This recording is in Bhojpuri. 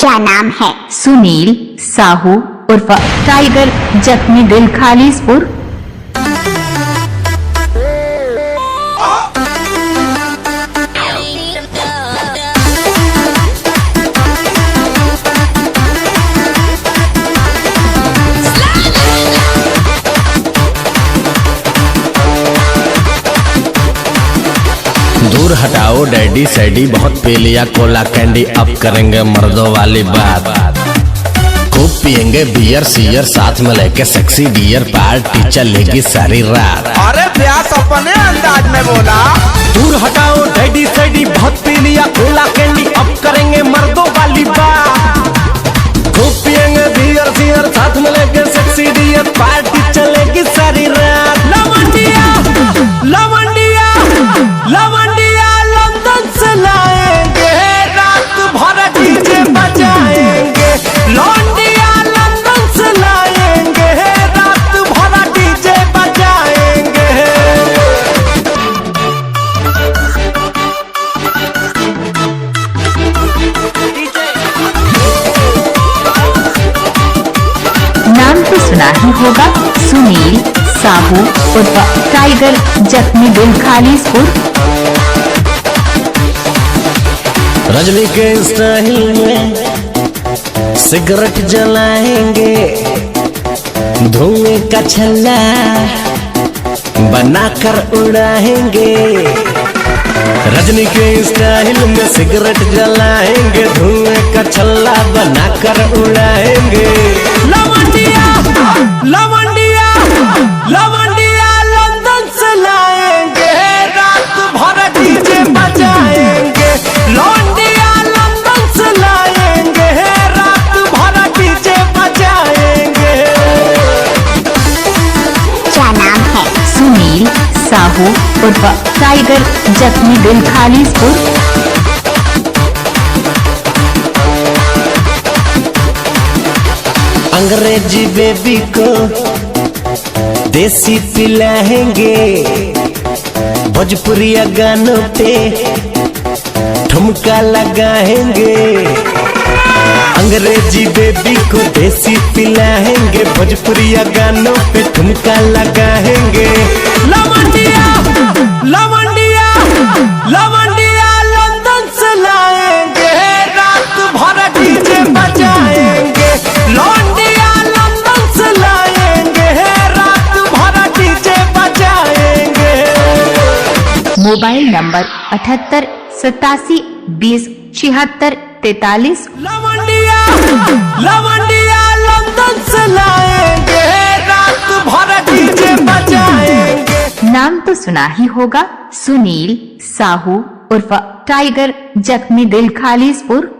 क्या नाम है? सुनील साहू उर्फ टाइगर, जख्मी दिल खालिसपुर। दूर हटाओ डैडी सैडी, बहुत पी लिया कोला कैंडी, अब करेंगे मर्दों वाली बात। खूब पियेंगे बियर सियर, साथ में लेके सेक्सी डियर, पार्टी चलेगी सारी रात। अरे प्यास अपने अंदाज में बोला। दूर हटाओ डैडी सैडी, बहुत पी लिया कोला कैंडी, अब करेंगे मर्दों वाली बात। खूब पियेंगे बियर सियर, साथ में लेके सेक्सी डियर, पार्टी चलेगी सारी रात। लवंडिया लवंडिया लवंडिया लंदन से लाएंगे, रात भर डीजे बजाएंगे। लौंडिया लंदन से लाएंगे, रात भर डीजे बजाएंगे। नाम तो सुना ही होगा, सुनील साहू उर्फ टाइगर, जख्मी दिल खालिसपुर। रजनी के स्टाइल में सिगरेट जलाएंगे, धुएं का छल्ला बनाकर उड़ाएंगे। रजनी के स्टाइल में सिगरेट जलाएंगे, धुएं का छल्ला बनाकर उड़ाएंगे। लवंडिया लवंडिया लवंडिया लंदन से लाएंगे, रात भर डीजे बजाएंगे। लौंडिया लंदन से लाएंगे, रात भर डीजे बजाएंगे। क्या नाम है? सुनील साहू उर्फ टाइगर, जख्मी दिल खालिसपुर। अंग्रेजी बेबी को देसी पिलाएंगे, भोजपुरिया गानों पे ठुमका लगाएंगे। अंग्रेजी बेबी को देसी पिलाएंगे, भोजपुरिया गानों पे ठुमका लगाएंगे। लवंडिया लवंडिया लवंडिया लंदन से लाएंगे, रात भर डीजे बजाएंगे। लौंडिया लंदन से लाएंगे, रात भर डीजे बजाएंगे। Mobile number 78 87 20 76 43। लवंडिया लवंडिया लंदन से लाएंगे, रात भर डीजे बजाएंगे। नाम तो सुना ही होगा, सुनील साहू उर्फ टाइगर, जख्मी दिल खालिसपुर।